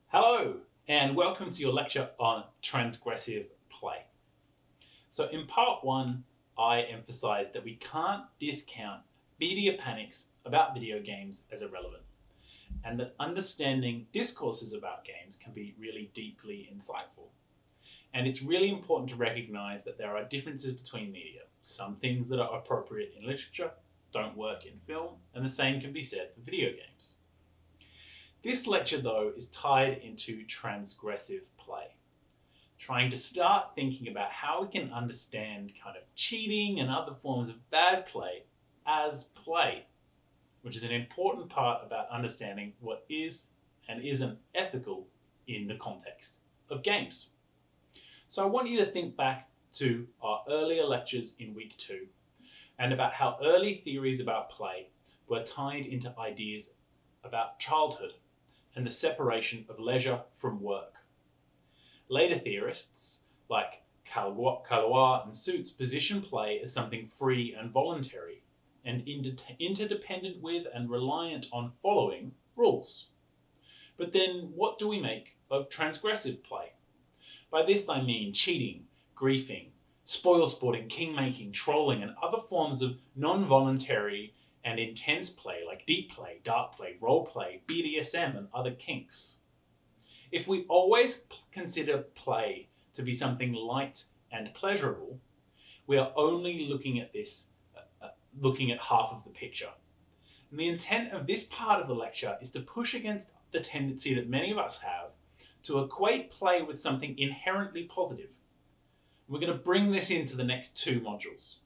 Hello, and welcome to your lecture on transgressive play. So, in part one, I emphasized that we can't discount media panics about video games as irrelevant, and that understanding discourses about games can be really deeply insightful. And it's really important to recognize that there are differences between media. Some things that are appropriate in literature don't work in film, and the same can be said for video games. This lecture, though, is tied into transgressive play, trying to start thinking about how we can understand kind of cheating and other forms of bad play as play, which is an important part about understanding what is and isn't ethical in the context of games. So I want you to think back to our earlier lectures in week 2 and about how early theories about play were tied into ideas about childhood and the separation of leisure from work. Later theorists, like Calois and Suits, position play as something free and voluntary, and interdependent with and reliant on following rules. But then, what do we make of transgressive play? By this I mean cheating, griefing, spoil sporting, king-making, trolling, and other forms of non-voluntary and intense play like deep play, dark play, role play, BDSM, and other kinks. If we always consider play to be something light and pleasurable, we are only looking at half of the picture. And the intent of this part of the lecture is to push against the tendency that many of us have to equate play with something inherently positive. We're going to bring this into the next 2 modules.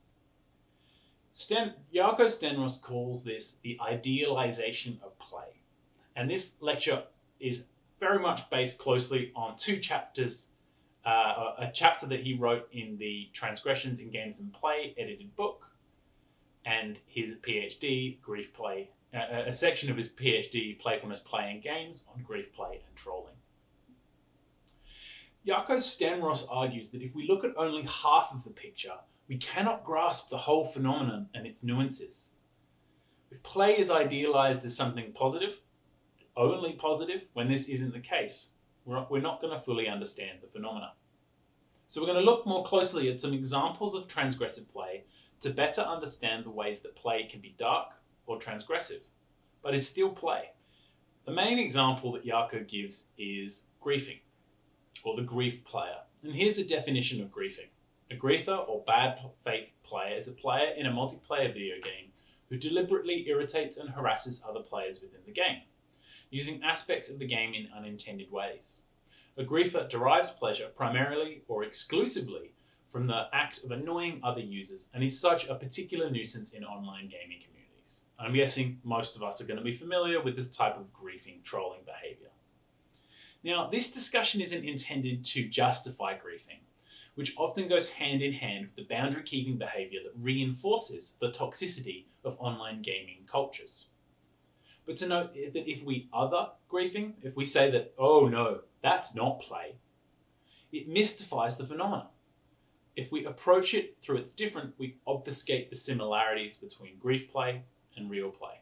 Jarko Stenros calls this the idealization of play. And this lecture is very much based closely on 2 chapters, a chapter that he wrote in the Transgressions in Games and Play edited book, and his PhD, Grief Play, a section of his PhD, Playfulness, Play and Games, on grief play and trolling. Jarko Stenros argues that if we look at only half of the picture, we cannot grasp the whole phenomenon and its nuances. If play is idealized as something positive, only positive, when this isn't the case, we're not going to fully understand the phenomena. So we're going to look more closely at some examples of transgressive play to better understand the ways that play can be dark or transgressive, but is still play. The main example that Jarko gives is griefing, or the grief player. And here's a definition of griefing. A griefer, or bad faith player, is a player in a multiplayer video game who deliberately irritates and harasses other players within the game, using aspects of the game in unintended ways. A griefer derives pleasure primarily or exclusively from the act of annoying other users and is such a particular nuisance in online gaming communities. I'm guessing most of us are going to be familiar with this type of griefing, trolling behavior. Now, this discussion isn't intended to justify griefing, which often goes hand in hand with the boundary-keeping behavior that reinforces the toxicity of online gaming cultures. But to note that if we other griefing, if we say that, oh no, that's not play, it mystifies the phenomenon. If we approach it through its different, we obfuscate the similarities between grief play and real play.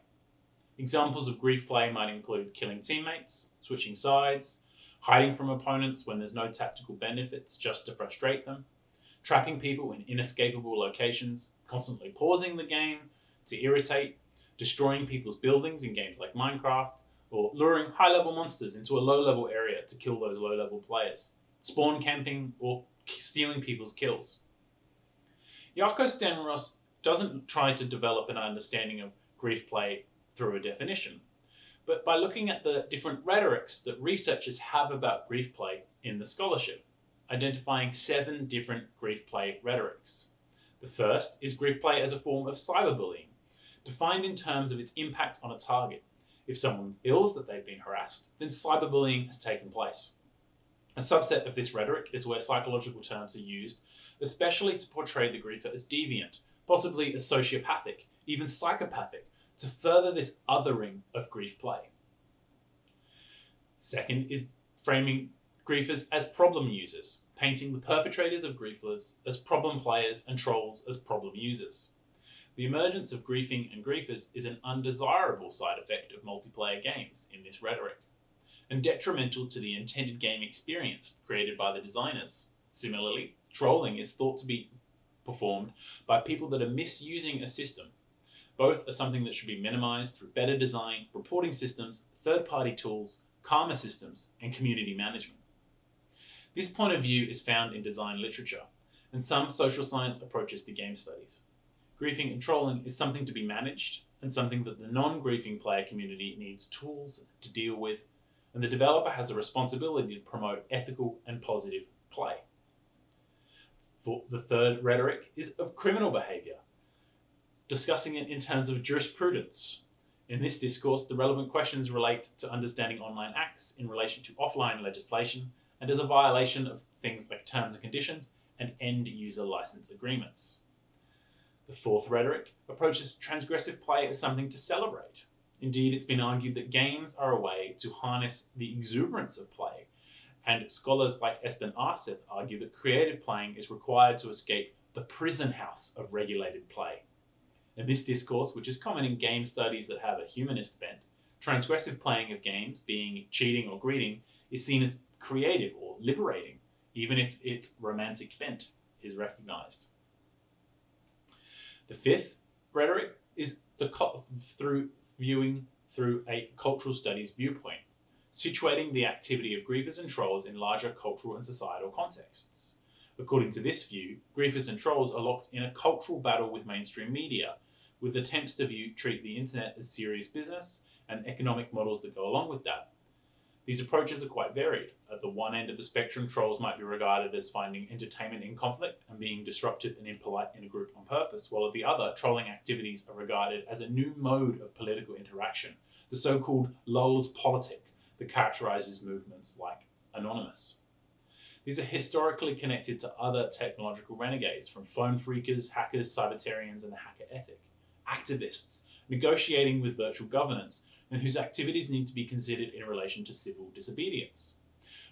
Examples of grief play might include killing teammates, switching sides, hiding from opponents when there's no tactical benefits just to frustrate them, trapping people in inescapable locations, constantly pausing the game to irritate, destroying people's buildings in games like Minecraft, or luring high-level monsters into a low-level area to kill those low-level players, spawn camping, or stealing people's kills. Jarko Stenros doesn't try to develop an understanding of grief play through a definition, but by looking at the different rhetorics that researchers have about grief play in the scholarship, identifying 7 different grief play rhetorics. The first is grief play as a form of cyberbullying, defined in terms of its impact on a target. If someone feels that they've been harassed, then cyberbullying has taken place. A subset of this rhetoric is where psychological terms are used, especially to portray the griefer as deviant, possibly as sociopathic, even psychopathic, to further this othering of grief play. Second is framing griefers as problem users, painting the perpetrators of griefers as problem players and trolls as problem users. The emergence of griefing and griefers is an undesirable side effect of multiplayer games in this rhetoric. and detrimental to the intended game experience created by the designers. Similarly, trolling is thought to be performed by people that are misusing a system. Both are something that should be minimized through better design, reporting systems, third-party tools, karma systems, and community management. This point of view is found in design literature and some social science approaches to game studies. Griefing and trolling is something to be managed and something that the non-griefing player community needs tools to deal with, and the developer has a responsibility to promote ethical and positive play. For the third rhetoric is of criminal behavior, discussing it in terms of jurisprudence. In this discourse, the relevant questions relate to understanding online acts in relation to offline legislation and as a violation of things like terms and conditions and end-user license agreements. The fourth rhetoric approaches transgressive play as something to celebrate. Indeed, it's been argued that games are a way to harness the exuberance of play, and scholars like Espen Arseth argue that creative playing is required to escape the prison house of regulated play. In this discourse, which is common in game studies that have a humanist bent, transgressive playing of games, being cheating or greeting, is seen as creative or liberating, even if its romantic bent is recognized. The fifth rhetoric is viewing through a cultural studies viewpoint, situating the activity of griefers and trolls in larger cultural and societal contexts. According to this view, griefers and trolls are locked in a cultural battle with mainstream media, with attempts to treat the internet as serious business and economic models that go along with that. These approaches are quite varied. At the one end of the spectrum, trolls might be regarded as finding entertainment in conflict and being disruptive and impolite in a group on purpose, while at the other, trolling activities are regarded as a new mode of political interaction, the so-called lulz politic that characterizes movements like Anonymous. These are historically connected to other technological renegades, from phone phreakers, hackers, cybertarians, and the hacker ethic, activists negotiating with virtual governance, and whose activities need to be considered in relation to civil disobedience.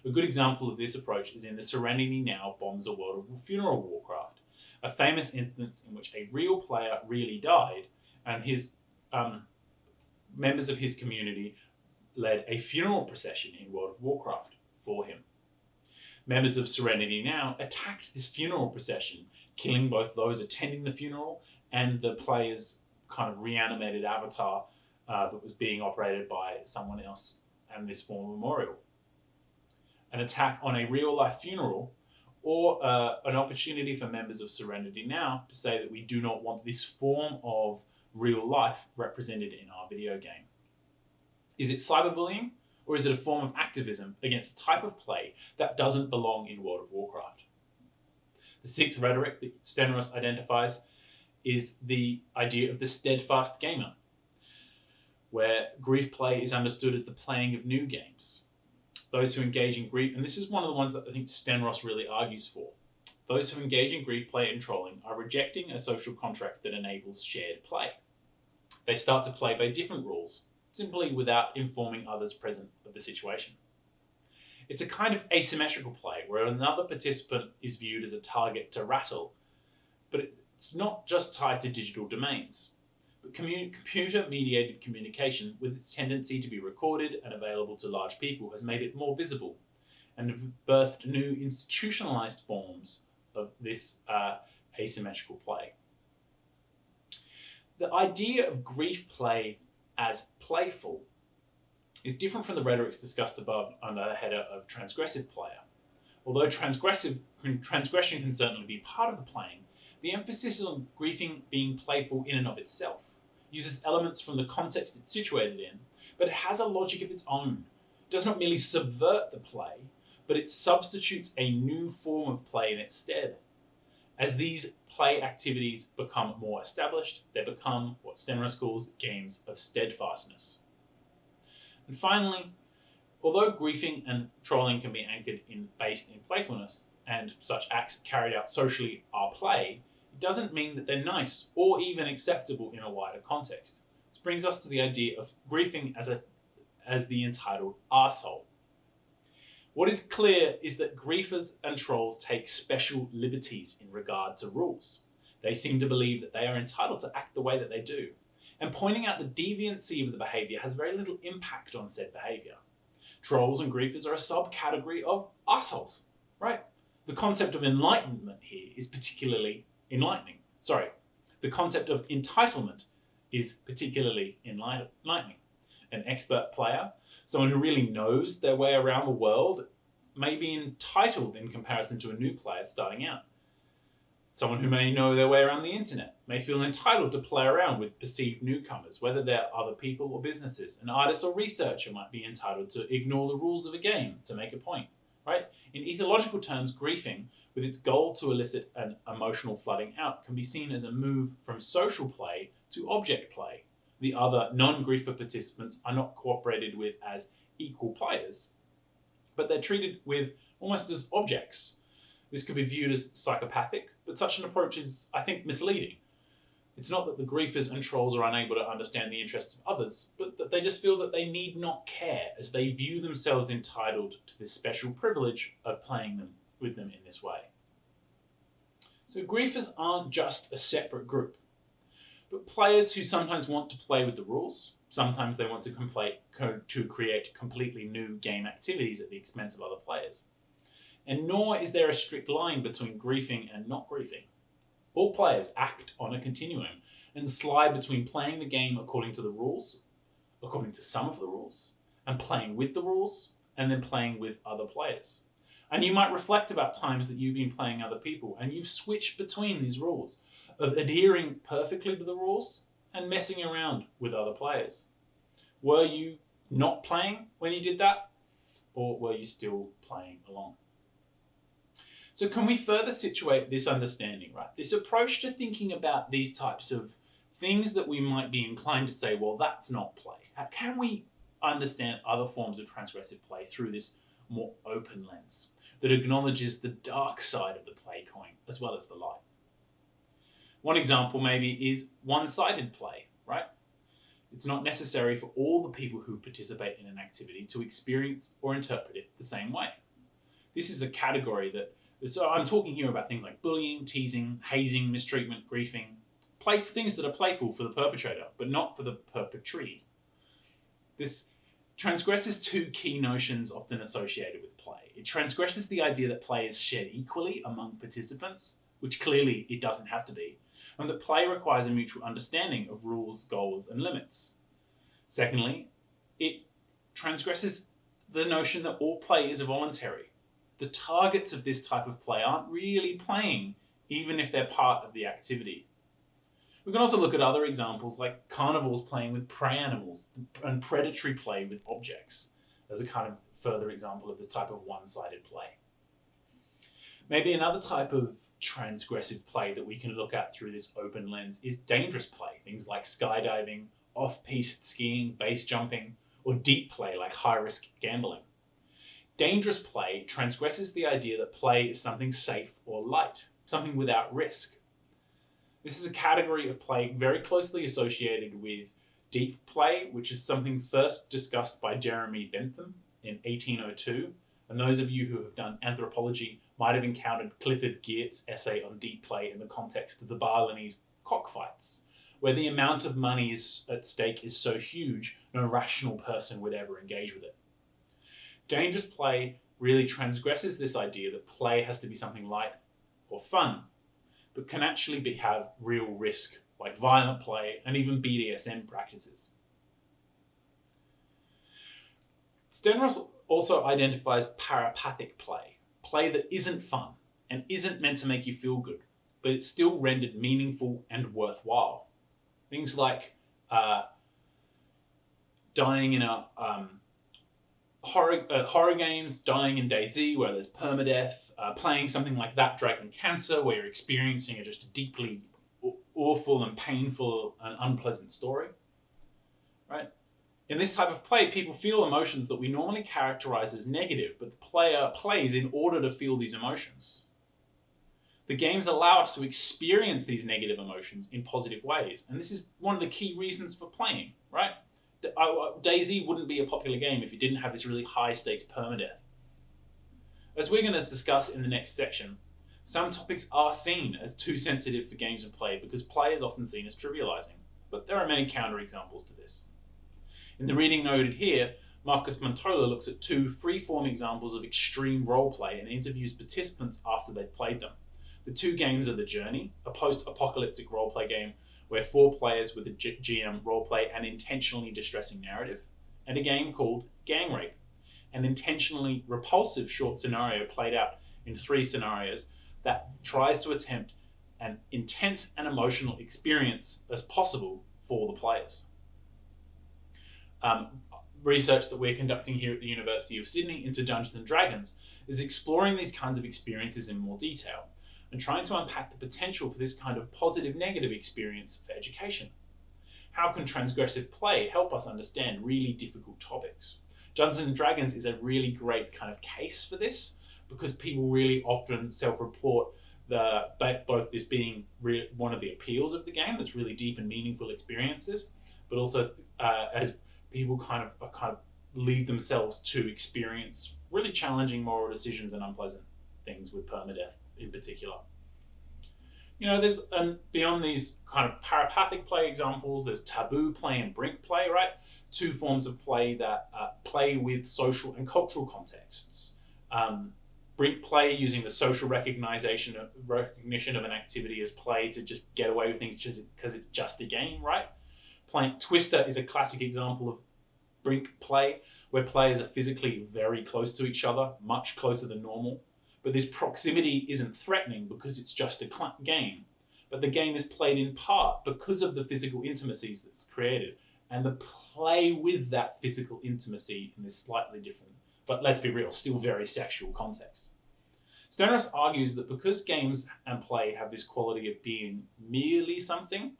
A good example of this approach is in the Serenity Now bombs a world of funeral warcraft, a famous instance in which a real player really died, and his members of his community led a funeral procession in World of Warcraft for him. Members of Serenity Now attacked this funeral procession, killing both those attending the funeral and the player's kind of reanimated avatar that was being operated by someone else and this form of memorial. An attack on a real-life funeral, or an opportunity for members of Serenity Now to say that we do not want this form of real life represented in our video game. Is it cyberbullying, or is it a form of activism against a type of play that doesn't belong in World of Warcraft? The sixth rhetoric that Stenros identifies is the idea of the steadfast gamer, where grief play is understood as the playing of new games. Those who engage in grief, and this is one of the ones that I think Stenros really argues for, those who engage in grief play and trolling are rejecting a social contract that enables shared play. They start to play by different rules, simply without informing others present of the situation. It's a kind of asymmetrical play where another participant is viewed as a target to rattle, but it's not just tied to digital domains. But computer-mediated communication, with its tendency to be recorded and available to large people, has made it more visible and birthed new institutionalized forms of this asymmetrical play. The idea of grief play as playful is different from the rhetorics discussed above under the header of transgressive player. Although transgression can certainly be part of the playing, the emphasis on griefing being playful in and of itself uses elements from the context it's situated in, but it has a logic of its own. It does not merely subvert the play, but it substitutes a new form of play in its stead. As these play activities become more established, they become what Stenros calls games of steadfastness. And finally, although griefing and trolling can be anchored based in playfulness, and such acts carried out socially are play, it doesn't mean that they're nice or even acceptable in a wider context. This brings us to the idea of griefing as the entitled arsehole. What is clear is that griefers and trolls take special liberties in regard to rules. They seem to believe that they are entitled to act the way that they do, and pointing out the deviancy of the behaviour has very little impact on said behaviour. Trolls and griefers are a subcategory of assholes, right? The concept of enlightenment here is particularly enlightening. Sorry, the concept of entitlement is particularly enlightening. An expert player, someone who really knows their way around the world, may be entitled in comparison to a new player starting out. Someone who may know their way around the internet may feel entitled to play around with perceived newcomers, whether they're other people or businesses. An artist or researcher might be entitled to ignore the rules of a game to make a point, right? In ethological terms, griefing, with its goal to elicit an emotional flooding out, can be seen as a move from social play to object play. The other non-griefer participants are not cooperated with as equal players, but they're treated with almost as objects. This could be viewed as psychopathic, but such an approach is, I think, misleading. It's not that the griefers and trolls are unable to understand the interests of others, but that they just feel that they need not care, as they view themselves entitled to this special privilege of playing with them in this way. So griefers aren't just a separate group, but players who sometimes want to play with the rules, sometimes they want to create completely new game activities at the expense of other players. And nor is there a strict line between griefing and not griefing. All players act on a continuum and slide between playing the game according to the rules, according to some of the rules, and playing with the rules, and then playing with other players. And you might reflect about times that you've been playing other people and you've switched between these rules of adhering perfectly to the rules and messing around with other players. Were you not playing when you did that, or were you still playing along? So can we further situate this understanding, right? This approach to thinking about these types of things that we might be inclined to say, well, that's not play. How can we understand other forms of transgressive play through this more open lens that acknowledges the dark side of the play coin as well as the light? One example maybe is one-sided play, right? It's not necessary for all the people who participate in an activity to experience or interpret it the same way. This is a category so I'm talking here about things like bullying, teasing, hazing, mistreatment, griefing, things that are playful for the perpetrator, but not for the perpetree. This transgresses two key notions often associated with play. It transgresses the idea that play is shared equally among participants, which clearly it doesn't have to be, and that play requires a mutual understanding of rules, goals, and limits. Secondly, it transgresses the notion that all play is voluntary. The targets of this type of play aren't really playing, even if they're part of the activity. We can also look at other examples like carnivores playing with prey animals and predatory play with objects as a kind of further example of this type of one-sided play. Maybe another type of transgressive play that we can look at through this open lens is dangerous play, things like skydiving, off-piste skiing, base jumping, or deep play like high-risk gambling. Dangerous play transgresses the idea that play is something safe or light, something without risk. This is a category of play very closely associated with deep play, which is something first discussed by Jeremy Bentham in 1802. And those of you who have done anthropology might have encountered Clifford Geertz's essay on deep play in the context of the Balinese cockfights, where the amount of money at stake is so huge, no rational person would ever engage with it. Dangerous play really transgresses this idea that play has to be something light or fun, but can actually have real risk, like violent play and even BDSM practices. Stenros also identifies parapathic play, play that isn't fun and isn't meant to make you feel good, but it's still rendered meaningful and worthwhile. Things like dying in a horror games, dying in DayZ, where there's permadeath, playing something like That Dragon Cancer, where you're experiencing just a deeply awful and painful and unpleasant story, right? In this type of play, people feel emotions that we normally characterize as negative, but the player plays in order to feel these emotions. The games allow us to experience these negative emotions in positive ways, and this is one of the key reasons for playing, right? DayZ wouldn't be a popular game if it didn't have this really high stakes permadeath. As we're going to discuss in the next section, some topics are seen as too sensitive for games and play because play is often seen as trivializing, but there are many counterexamples to this. In the reading noted here, Marcus Montola looks at 2 free-form examples of extreme roleplay and interviews participants after they've played them. The 2 games are The Journey, a post-apocalyptic roleplay game where 4 players with a GM roleplay an intentionally distressing narrative, and a game called Gang Rape, an intentionally repulsive short scenario played out in 3 scenarios that tries to attempt an intense and emotional experience as possible for the players. Research that we're conducting here at the University of Sydney into Dungeons and Dragons is exploring these kinds of experiences in more detail and trying to unpack the potential for this kind of positive-negative experience for education. How can transgressive play help us understand really difficult topics? Dungeons and Dragons is a really great kind of case for this because people really often self-report both this being one of the appeals of the game, that's really deep and meaningful experiences, but also as people kind of lead themselves to experience really challenging moral decisions and unpleasant things with permadeath in particular. You know, there's beyond these kind of parapathic play examples, there's taboo play and brink play, right? 2 forms of play that play with social and cultural contexts. Brink play using the social recognition of an activity as play to just get away with things just because it's just a game, right? Twister is a classic example of brink play, where players are physically very close to each other, much closer than normal. But this proximity isn't threatening because it's just a game. But the game is played in part because of the physical intimacies that's created, and the play with that physical intimacy in this slightly different, but let's be real, still very sexual context. Stonehouse argues that because games and play have this quality of being merely something,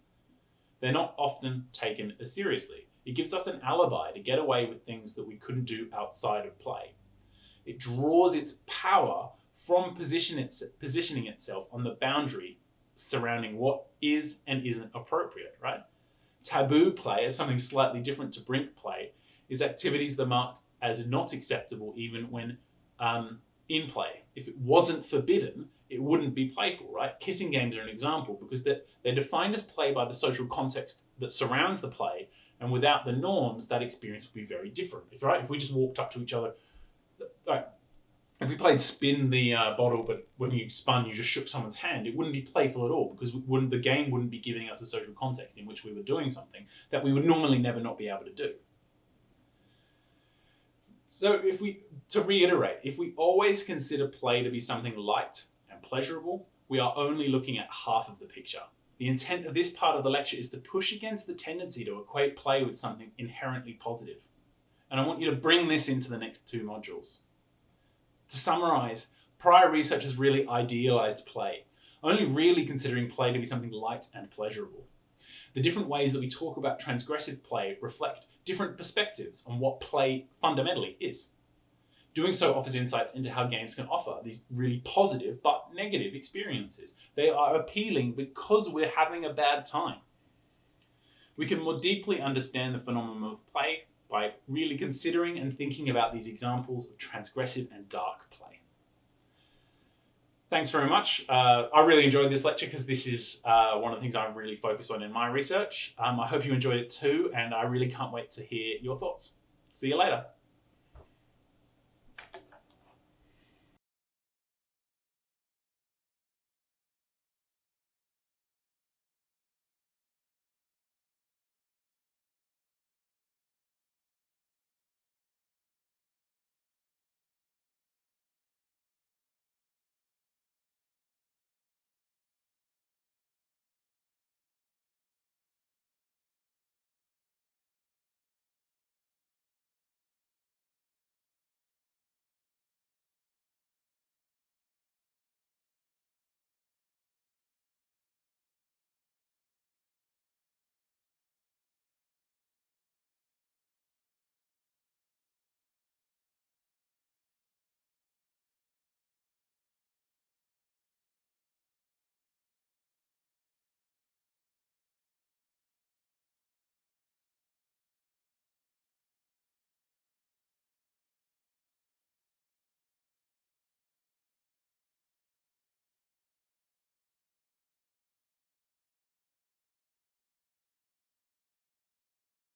they're not often taken as seriously. It gives us an alibi to get away with things that we couldn't do outside of play. It draws its power from positioning itself on the boundary surrounding what is and isn't appropriate, right? Taboo play, as something slightly different to brink play, is activities that are marked as not acceptable even when in play. If it wasn't forbidden, it wouldn't be playful, right? Kissing games are an example because they're defined as play by the social context that surrounds the play, and without the norms, that experience would be very different. If we just walked up to each other, right, if we played spin the bottle, but when you spun, you just shook someone's hand, it wouldn't be playful at all because the game wouldn't be giving us a social context in which we were doing something that we would normally never not be able to do. So to reiterate, if we always consider play to be something light and pleasurable, we are only looking at half of the picture. The intent of this part of the lecture is to push against the tendency to equate play with something inherently positive. And I want you to bring this into the next 2 modules. To summarize, prior research has really idealized play, only really considering play to be something light and pleasurable. The different ways that we talk about transgressive play reflect different perspectives on what play fundamentally is. Doing so offers insights into how games can offer these really positive but negative experiences. They are appealing because we're having a bad time. We can more deeply understand the phenomenon of play by really considering and thinking about these examples of transgressive and dark play. Thanks very much. I really enjoyed this lecture because this is one of the things I really focus on in my research. I hope you enjoyed it too, and I really can't wait to hear your thoughts. See you later.